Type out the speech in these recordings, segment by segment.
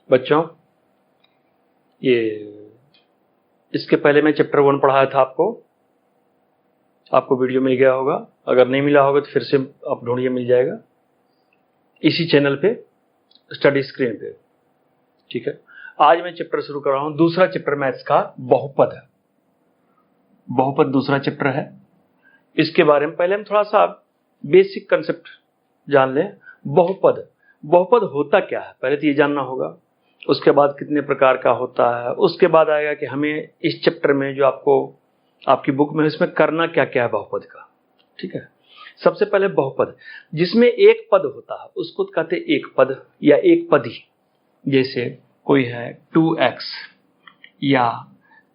बच्चों, ये इसके पहले मैं चैप्टर 1 पढ़ाया था आपको वीडियो मिल गया होगा। अगर नहीं मिला होगा तो फिर से आप ढूंढिए, मिल जाएगा इसी चैनल पे, स्टडी स्क्रीन पे। ठीक है, आज मैं चैप्टर शुरू कर रहा हूं, दूसरा चैप्टर मैथ्स का बहुपद है। बहुपद दूसरा चैप्टर है। इसके बारे में पहले हम थोड़ा सा बेसिक कंसेप्ट जान लें। बहुपद होता क्या है, पहले तो ये जानना होगा। उसके बाद कितने प्रकार का होता है, उसके बाद आएगा कि हमें इस चैप्टर में जो आपकी बुक में इसमें करना क्या क्या है बहुपद का। ठीक है, सबसे पहले बहुपद जिसमें एक पद होता है उसको कहते हैं एक पद या एक पदी। जैसे कोई है 2x या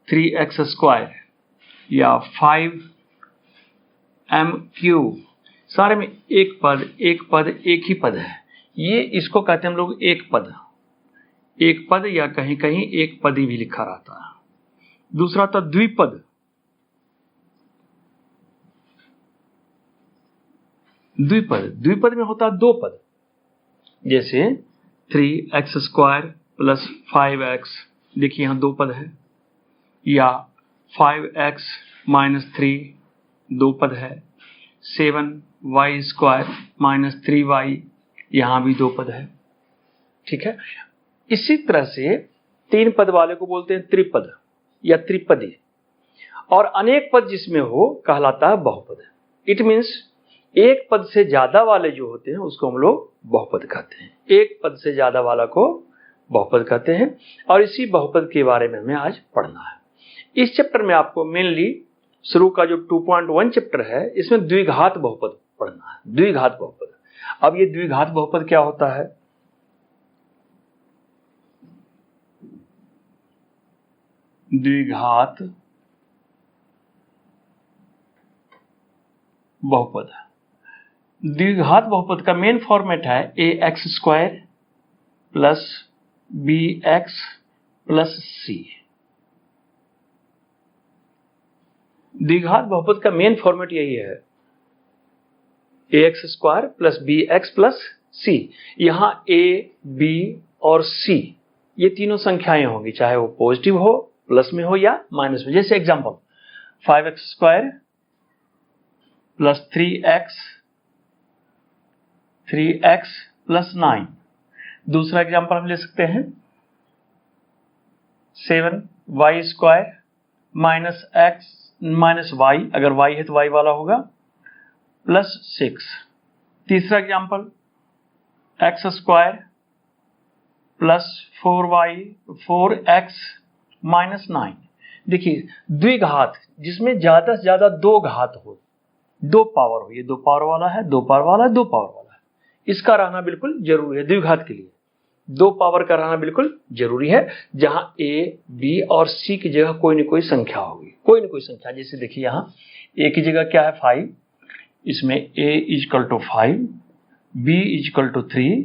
3x² या 5m³, सारे में एक पद एक ही पद है। ये इसको कहते हैं हम लोग एक पद या कहीं कहीं एक पदी भी लिखा रहता है। दूसरा था द्विपद। द्विपद में होता है दो पद, जैसे 3x² + 5x, देखिए यहां दो पद है, या 5x - 3 दो पद है, 7y² - 3y, यहां भी दो पद है। ठीक है, इसी तरह से तीन पद वाले को बोलते हैं त्रिपद या त्रिपदी, और अनेक पद जिसमें हो कहलाता है बहुपद। इट मीन्स एक पद से ज्यादा वाले जो होते हैं उसको हम लोग बहुपद कहते हैं। एक पद से ज्यादा वाला को बहुपद कहते हैं, और इसी बहुपद के बारे में हमें आज पढ़ना है। इस चैप्टर में आपको मेनली शुरू का जो 2.1 चैप्टर है, इसमें द्विघात बहुपद पढ़ना है। द्विघात बहुपद, अब ये द्विघात बहुपद क्या होता है? द्विघात बहुपद, द्विघात बहुपद का मेन फॉर्मेट है ax² + bx + c। द्विघात बहुपद का मेन फॉर्मेट यही है, ax² + bx + c। यहां a, b और c ये तीनों संख्याएं होंगी, चाहे वो पॉजिटिव हो, प्लस में हो या माइनस में। जैसे एग्जांपल 5x² + 3x + 9। दूसरा एग्जांपल हम ले सकते हैं 7y² - x - y, अगर y है तो y वाला होगा, +6। तीसरा एग्जांपल x² + 4x - 9। देखिए द्विघात जिसमें ज्यादा से ज्यादा दो घात हो, दो पावर हो, ये दो पावर वाला है, दो पावर वाला है, दो पावर वाला है, इसका रहना बिल्कुल जरूरी है। द्विघात के लिए दो पावर का रहना बिल्कुल जरूरी है, जहां a, b और c की जगह कोई न कोई संख्या होगी, कोई न कोई संख्या। जैसे देखिए यहां a की जगह क्या है 5, इसमें a = 5, b = 3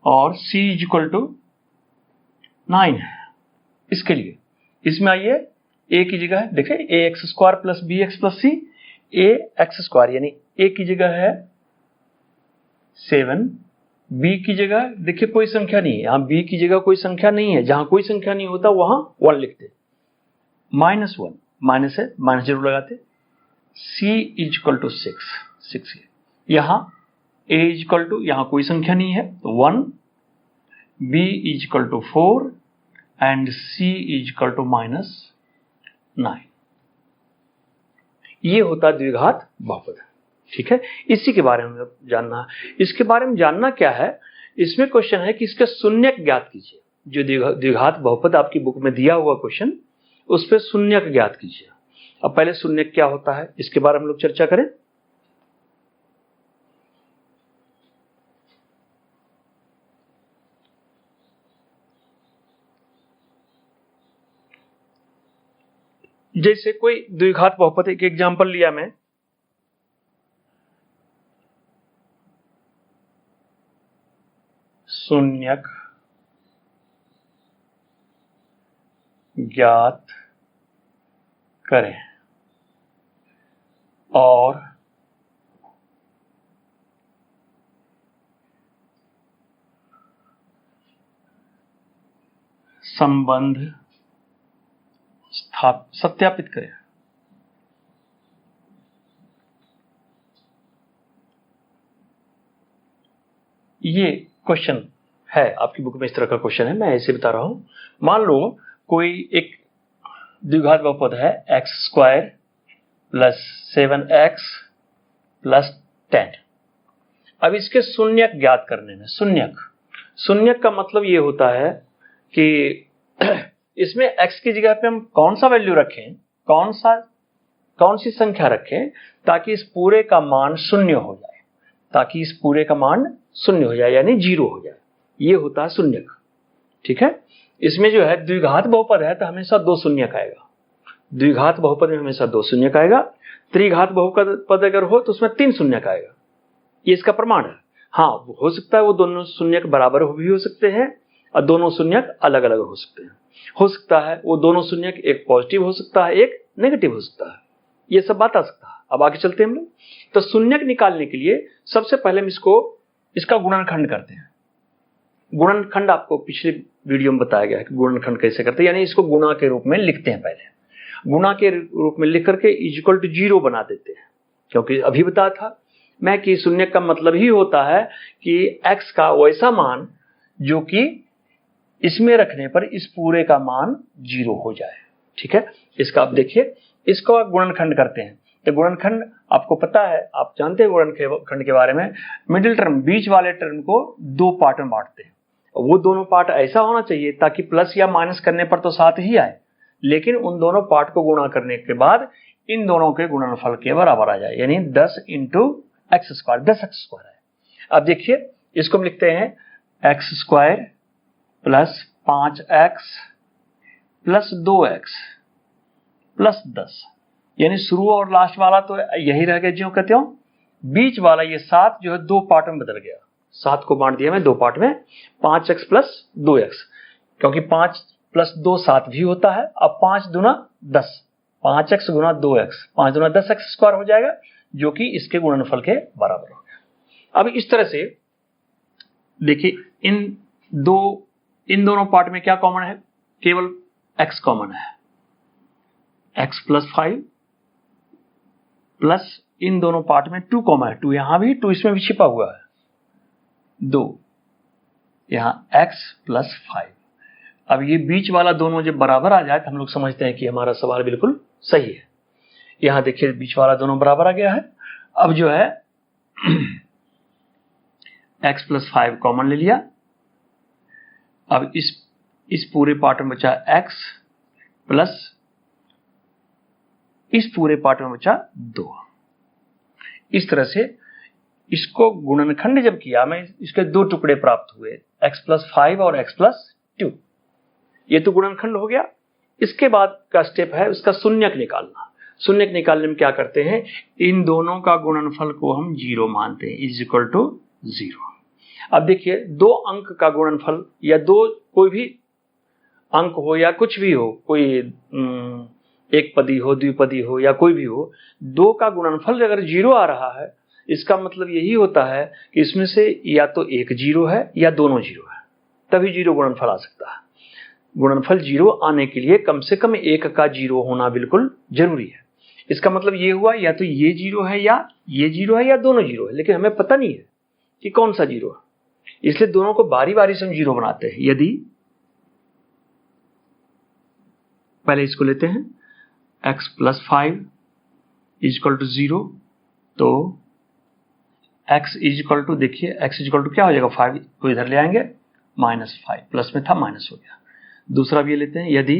और c = 9 है। इसके लिए इसमें आइए a की जगह देखिए ax² + bx + c, ax² यानी a की जगह है 7, b की जगह देखिए कोई संख्या नहीं है, यहां b की जगह कोई संख्या नहीं है, जहां कोई संख्या नहीं होता वहां 1 लिखते, -1 माइनस है, माइनस जरूर लगाते। c = 6, यहां a = यहां कोई संख्या नहीं है तो 1, b = 4 एंड c = -9। ये होता है द्विघात बहुपद। ठीक है, इसी के बारे में जानना है। इसके बारे में जानना क्या है, इसमें क्वेश्चन है कि इसका शून्यक ज्ञात कीजिए। जो द्विघात बहुपद आपकी बुक में दिया हुआ क्वेश्चन, उस पर शून्यक ज्ञात कीजिए। अब पहले शून्यक क्या होता है इसके बारे में हम लोग चर्चा करें। जैसे कोई द्विघात बहुपद, एक एग्जांपल लिया मैं, शून्यक ज्ञात करें और संबंध सत्यापित करें। ये क्वेश्चन है आपकी बुक में, इस तरह का क्वेश्चन है, मैं ऐसे बता रहा हूं। मान लो कोई एक द्विघात बहुपद है x² + 7x + 10। अब इसके शून्यक ज्ञात करने में, शून्यक का मतलब ये होता है कि इसमें x की जगह पे हम कौन सा वैल्यू रखें, कौन सी संख्या रखें ताकि इस पूरे का मान शून्य हो जाए, यानी 0 हो जाए। ये होता है शून्यक। ठीक है, इसमें जो है द्विघात बहुपद है तो हमेशा 2 शून्यक आएगा। द्विघात बहुपद में हमेशा 2 शून्यक आएगा। त्रिघात बहुपद अगर हो तो उसमें 3 शून्यक आएगा। ये इसका प्रमाण है। हाँ, हो सकता है वो दोनों शून्यक बराबर भी हो सकते हैं और दोनों शून्यक अलग अलग हो सकते हैं। हो सकता है वो दोनों शून्यक एक पॉजिटिव हो सकता है, एक नेगेटिव हो सकता है। ये सब बात आ सकता है। अब आगे चलते हैं हम लोग। तो शून्यक निकालने के लिए सबसे पहले हम इसका गुणनखंड करते हैं। गुणनखंड आपको पिछले वीडियो में बताया गया है कि गुणनखंड कैसे करते हैं, यानी इसको गुणा के रूप में लिखते हैं। पहले गुणा के रूप में लिख करके = 0 बना देते हैं, क्योंकि अभी बताया था मैं कि शून्यक का मतलब ही होता है कि x का वैसा मान जो कि इसमें रखने पर इस पूरे का मान 0 हो जाए। ठीक है, इसका आप देखिए, इसको गुणनखंड करते हैं। तो गुणनखंड आपको पता है, आप जानते हैं गुणनखंड के बारे में। मिडिल टर्म, बीच वाले टर्म को 2 पार्ट में बांटते हैं। वो दोनों पार्ट ऐसा होना चाहिए ताकि प्लस या माइनस करने पर तो साथ ही आए, लेकिन उन दोनों पार्ट को गुणा करने के बाद इन दोनों के गुणनफल के बराबर आ जाए, यानी 10 × x² 10x² है। अब देखिए, इसको हम लिखते हैं x² + 5x + 2x + 10, यानी शुरू और लास्ट वाला तो यही रह गया ज्यों का त्यों। बीच वाला ये 7 जो है 2 पार्ट में बदल गया। 7 को बांट दिया मैं 2 पार्ट में, 5x + 2x, क्योंकि 5 + 2 7 भी होता है। अब 5 दूना 10, 5x × 2x, 5 दूना 10x² हो जाएगा, जो कि इसके गुणनफल के बराबर हो गया। अब इस तरह से देखिए, इन दोनों पार्ट में क्या कॉमन है? केवल x कॉमन है, x + 5 प्लस इन दोनों पार्ट में 2 कॉमन है, 2 यहां भी, 2 इसमें भी छिपा हुआ है, 2 यहां x + 5। अब ये बीच वाला दोनों जब बराबर आ जाए तो हम लोग समझते हैं कि हमारा सवाल बिल्कुल सही है। यहां देखिए, बीच वाला दोनों बराबर आ गया है। अब जो है x + 5 कॉमन ले लिया। अब इस पूरे पार्ट में बचा x प्लस इस पूरे पार्ट में बचा 2। इस तरह से इसको गुणनखंड जब किया, मैं इसके 2 टुकड़े प्राप्त हुए, x + 5 और x + 2। ये तो गुणनखंड हो गया। इसके बाद का स्टेप है उसका शून्यक निकालना। शून्यक निकालने में क्या करते हैं, इन दोनों का गुणनफल को हम 0 मानते हैं, = 0। अब देखिए, 2 अंक का गुणनफल या 2 कोई भी अंक हो या कुछ भी हो, कोई एक पदी हो, द्विपदी हो या कोई भी हो, 2 का गुणनफल अगर 0 आ रहा है, इसका मतलब यही होता है कि इसमें से या तो एक 0 है या दोनों 0 है, तभी 0 गुणनफल आ सकता है। गुणनफल 0 आने के लिए कम से कम एक का 0 होना बिल्कुल जरूरी है। इसका मतलब ये हुआ या तो ये 0 है या ये 0 है या दोनों 0 है, लेकिन हमें पता नहीं है कि कौन सा 0 है, इसलिए दोनों को बारी बारी से हम 0 बनाते हैं। यदि पहले इसको लेते हैं x + 5 = 0, तो x = देखिए, x = क्या हो जाएगा, 5 को इधर ले आएंगे, -5, प्लस में था माइनस हो गया। दूसरा भी लेते हैं, यदि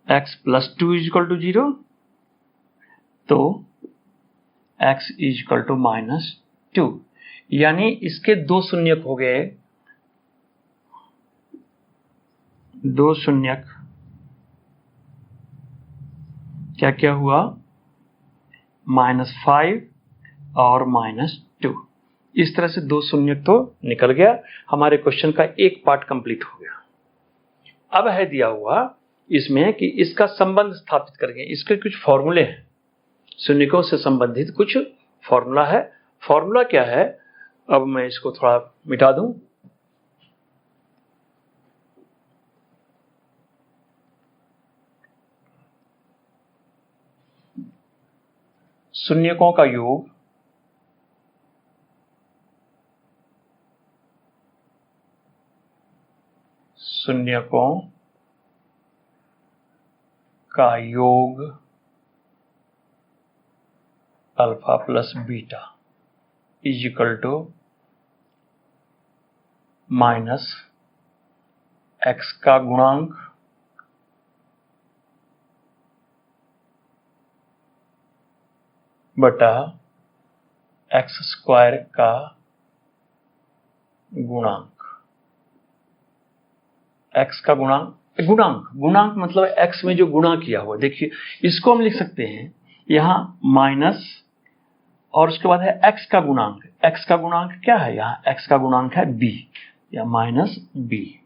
x + 2 = 0, तो x = -2, यानी इसके 2 शून्यक हो गए। 2 शून्यक क्या क्या हुआ, -5 और -2। इस तरह से 2 शून्यक तो निकल गया। हमारे क्वेश्चन का एक पार्ट कंप्लीट हो गया। अब है दिया हुआ इसमें कि इसका संबंध स्थापित करेंगे। इसके कुछ फॉर्मूले हैं, शून्यकों से संबंधित कुछ फॉर्मूला है। फॉर्मूला क्या है, अब मैं इसको थोड़ा मिटा दूं। शून्यकों का योग alpha plus beta is equal to minus x का गुणांक बटा एक्स स्क्वायर का गुणांक। एक्स का गुणांक मतलब एक्स में जो गुणा किया हुआ, देखिए इसको हम लिख सकते हैं यहां माइनस और उसके बाद है एक्स का गुणांक। एक्स का गुणांक क्या है, यहां एक्स का गुणांक है बी या माइनस बी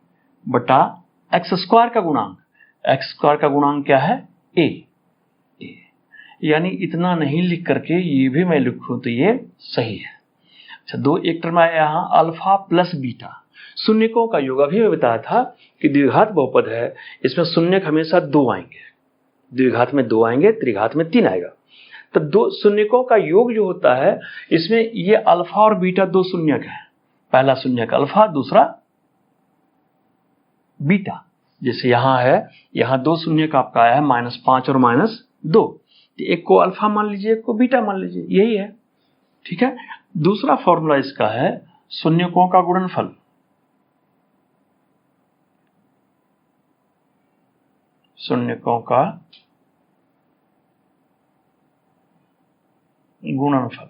बटा एक्स स्क्वायर का गुणांक। एक्स स्क्वायर का गुणांक क्या है, ए। यानी इतना नहीं लिख करके ये भी मैं लिखूं तो ये सही है। अच्छा, दो एक टर्म आया यहाँ अल्फा प्लस बीटा। शून्यकों का योग अभी मैं बताया था कि द्विघात बहुपद है, इसमें शून्यक हमेशा दो आएंगे, द्विघात में दो आएंगे, त्रिघात में तीन आएगा। तो दो शून्यकों का योग जो होता है इसमें ये अल्फा और बीटा दो शून्यक है, पहला शून्यक अल्फा, दूसरा बीटा। जैसे यहां है, यहां दो शून्यक आपका आया है -5 और -2, तो एक को अल्फा मान लीजिए, एक को बीटा मान लीजिए, यही है। ठीक है, दूसरा फॉर्मूला इसका है शून्यकों का गुणनफल। शून्यकों का गुणनफल,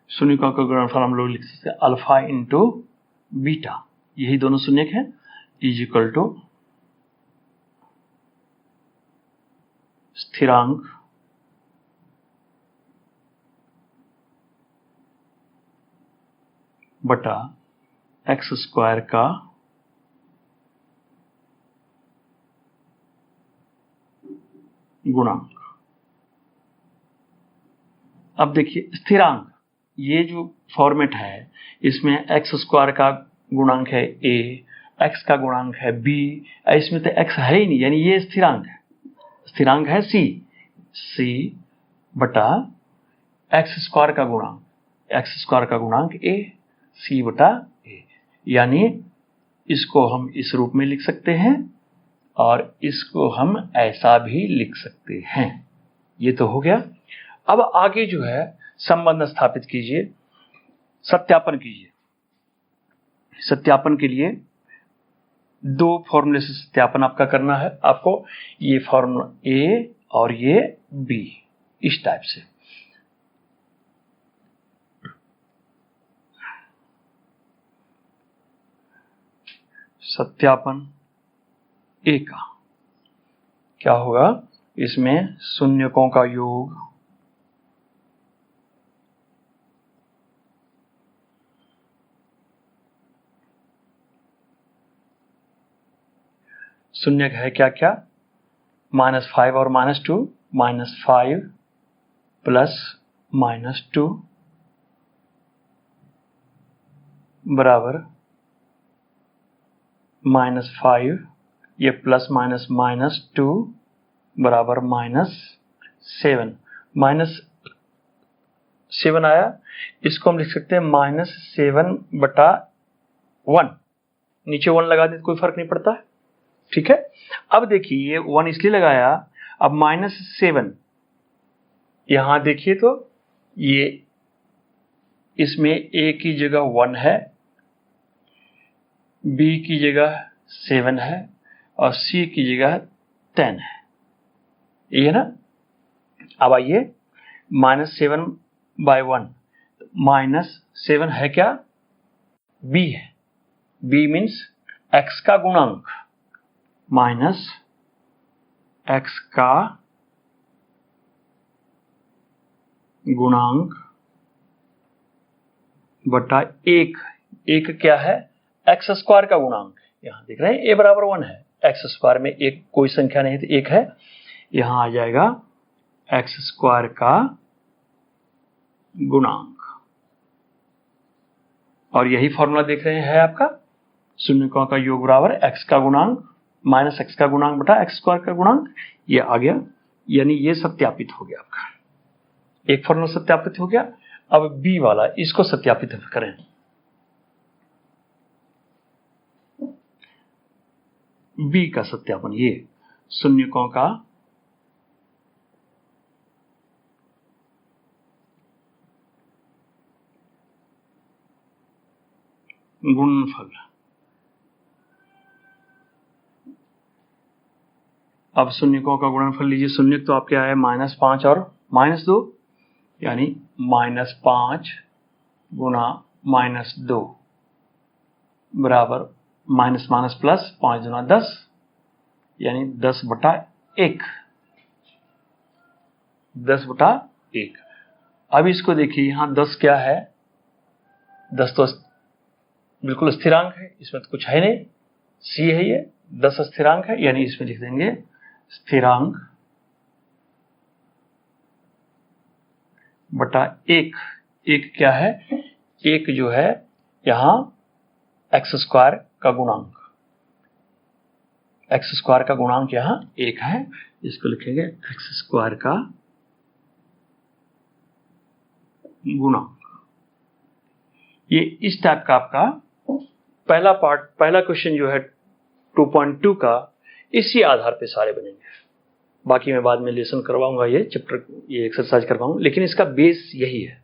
शून्यकों का गुणनफल हम लोग लिख सकते हैं अल्फा इंटू बीटा, यही दोनों शून्यक है, इज इक्वल टू स्थिरांक बटा एक्स स्क्वायर का गुणांक। अब देखिए स्थिरांक, ये जो फॉर्मेट है इसमें एक्स स्क्वायर का गुणांक है ए, एक्स का गुणांक है बी, इसमें तो एक्स है ही नहीं, यानी ये स्थिरांक है। स्थिरांक है सी बटा एक्स स्क्वायर का गुणांक, एक्स स्क्वायर का गुणांक ए, सी बटा ए। यानी इसको हम इस रूप में लिख सकते हैं और इसको हम ऐसा भी लिख सकते हैं। ये तो हो गया। अब आगे जो है संबंध स्थापित कीजिए, सत्यापन कीजिए। सत्यापन के लिए दो फॉर्मूले से सत्यापन आपका करना है। आपको ये फॉर्मूला ए और ये बी, इस टाइप से। सत्यापन ए का क्या होगा, इसमें शून्यकों का योग शून्यक है क्या क्या, -5 और -2, -5 प्लस -2 बराबर -5, ये प्लस माइनस -2 बराबर -7। -7 आया, इसको हम लिख सकते हैं -7/1। नीचे 1 लगा दें तो कोई फर्क नहीं पड़ता है। ठीक है, अब देखिए 1 इसलिए लगाया, अब -7 यहां देखिए तो ये इसमें a की जगह 1 है, b की जगह 7 है और c की जगह 10 है, ये है ना। अब आइए -7/1, -7 है क्या, b है, b मीन्स x का गुणांक माइनस x का गुणांक बटा 1 क्या है, एक्स स्क्वायर का गुणांक। यहां देख रहे हैं a बराबर 1 है, एक्स स्क्वायर में एक कोई संख्या नहीं तो 1 है, यहां आ जाएगा एक्स स्क्वायर का गुणांक। और यही फॉर्मूला देख रहे हैं आपका, शून्यकों का योग बराबर एक्स का गुणांक माइनस एक्स का गुणांक बटा एक्स स्क्वायर का गुणांक, ये आ गया, यानी ये सत्यापित हो गया आपका, एक फॉर्मूला सत्यापित हो गया। अब बी वाला, इसको सत्यापित करें। बी का सत्यापन, ये शून्यकों का गुणनफल। अब शून्यकों का गुणनफल लीजिए, शून्य तो आपके आया -5 और -2, यानी -5 गुना -2 बराबर माइनस माइनस प्लस 5 गुना 10, यानी 10/1। 10/1। अब इसको देखिए, यहां 10 क्या है, 10 तो बिल्कुल स्थिरांक है, इसमें तो कुछ है नहीं, सी है ये, 10 स्थिरांक है, यानी इसमें लिख देंगे स्थिरांक बटा 1। एक क्या है, एक जो है यहां एक्स स्क्वायर का गुणांक, एक्स स्क्वायर का गुणांक यहां 1 है, इसको लिखेंगे एक्स स्क्वायर का गुणांक। ये इस टाइप का आपका पहला पार्ट, पहला क्वेश्चन जो है 2.2 का, इसी आधार पे सारे बनेंगे। बाकी मैं बाद में लेसन करवाऊंगा, ये चैप्टर, ये एक्सरसाइज करवाऊंगा, लेकिन इसका बेस यही है।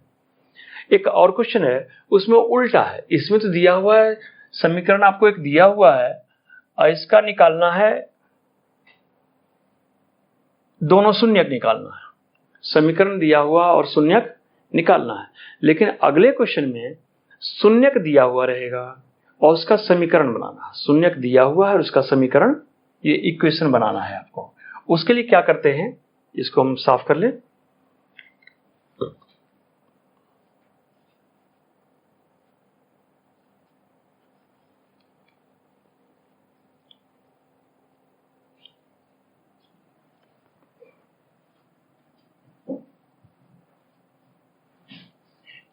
एक और क्वेश्चन है, उसमें उल्टा है। इसमें तो दिया हुआ है समीकरण, आपको एक दिया हुआ है और इसका निकालना है, दोनों शून्यक निकालना है। समीकरण दिया हुआ और शून्यक निकालना है, लेकिन अगले क्वेश्चन में शून्यक दिया हुआ रहेगा और उसका समीकरण बनाना है। शून्यक दिया हुआ है और उसका समीकरण, ये इक्वेशन बनाना है आपको। उसके लिए क्या करते हैं, इसको हम साफ कर लें।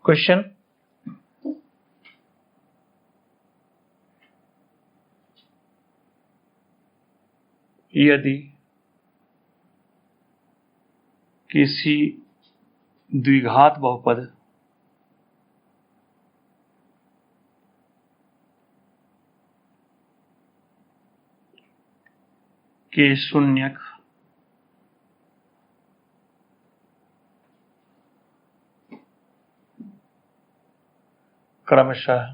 क्वेश्चन, यदि किसी द्विघात बहुपद के शून्यक क्रमशः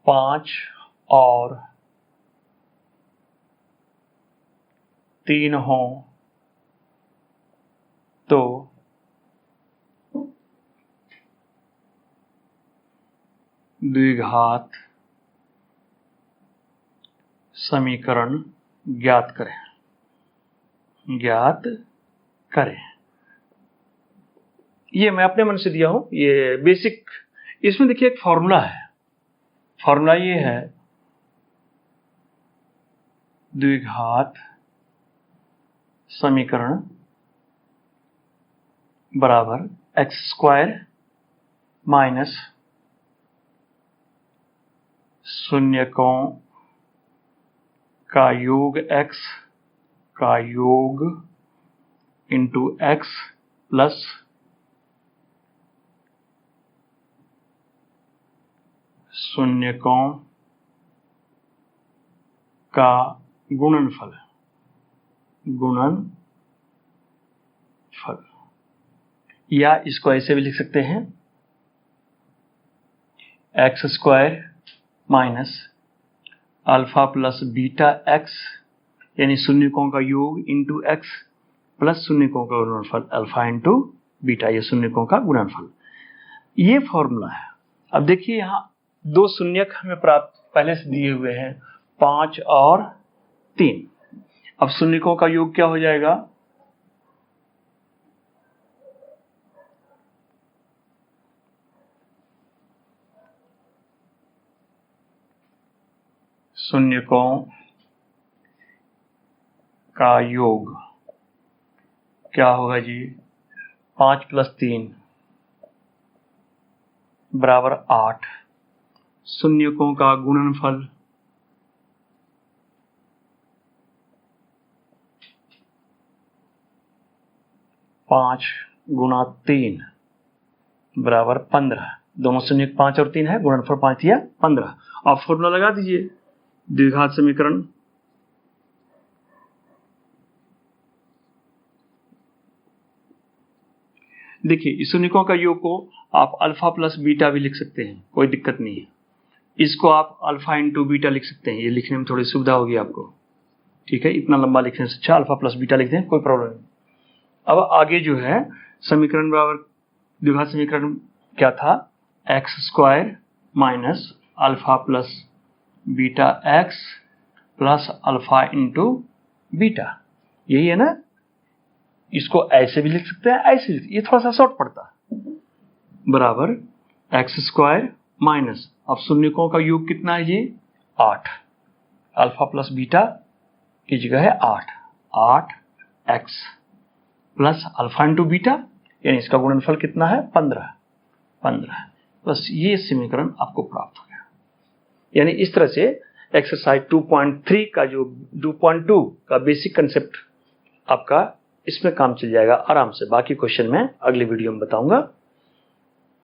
5 और 3 हो तो द्विघात समीकरण ज्ञात करें। ये मैं अपने मन से दिया हूं, ये बेसिक। इसमें देखिए एक फॉर्मूला है, फॉर्मूला ये है, द्विघात समीकरण बराबर एक्स स्क्वायर माइनस शून्यकों का योग x का योग इंटू x प्लस शून्यकों का गुणनफल या इसको ऐसे भी लिख सकते हैं, x square minus alpha plus beta x, यानी शून्यकों का योग इंटू एक्स प्लस शून्यकों का गुणनफल अल्फा इंटू बीटा, ये शून्यकों का गुणनफल, ये फॉर्मूला है। अब देखिए यहां दो शून्यक हमें प्राप्त पहले से दिए हुए हैं, 5 और 3। अब शून्यकों का योग क्या हो जाएगा, शून्यकों का योग क्या होगा जी, 5 + 3 बराबर 8, शून्यकों का गुणनफल पांच गुणा 3 बराबर 15। दोनों शून्य 5 और 3 है, गुणनफल 5 दिया 15। आप फॉर्मूला लगा दीजिए द्विघात समीकरण। देखिए इस शून्यकों का योग को आप अल्फा प्लस बीटा भी लिख सकते हैं, कोई दिक्कत नहीं है। इसको आप अल्फा इंटू बीटा लिख सकते हैं, ये लिखने में थोड़ी सुविधा होगी आपको। ठीक है, इतना लंबा लिखने से अच्छा अल्फा प्लस बीटा लिखते हैं, कोई प्रॉब्लम नहीं। अब आगे जो है समीकरण बराबर द्विघात समीकरण क्या था, x square minus alpha plus beta x plus alpha into beta, यही है ना। इसको ऐसे भी लिख सकते हैं, ऐसे लिख, ये थोड़ा सा शॉर्ट पड़ता है, बराबर एक्स स्क्वायर माइनस, अब शून्यकों का योग कितना है ये 8, अल्फा प्लस बीटा की जगह है 8 x plus alpha into beta, यानी इसका गुणनफल कितना है 15। बस ये समीकरण आपको प्राप्त हो गया। यानी इस तरह से एक्सरसाइज 2.3 का जो 2.2 का बेसिक कंसेप्ट आपका इसमें काम चल जाएगा आराम से। बाकी क्वेश्चन मैं अगले वीडियो में बताऊंगा।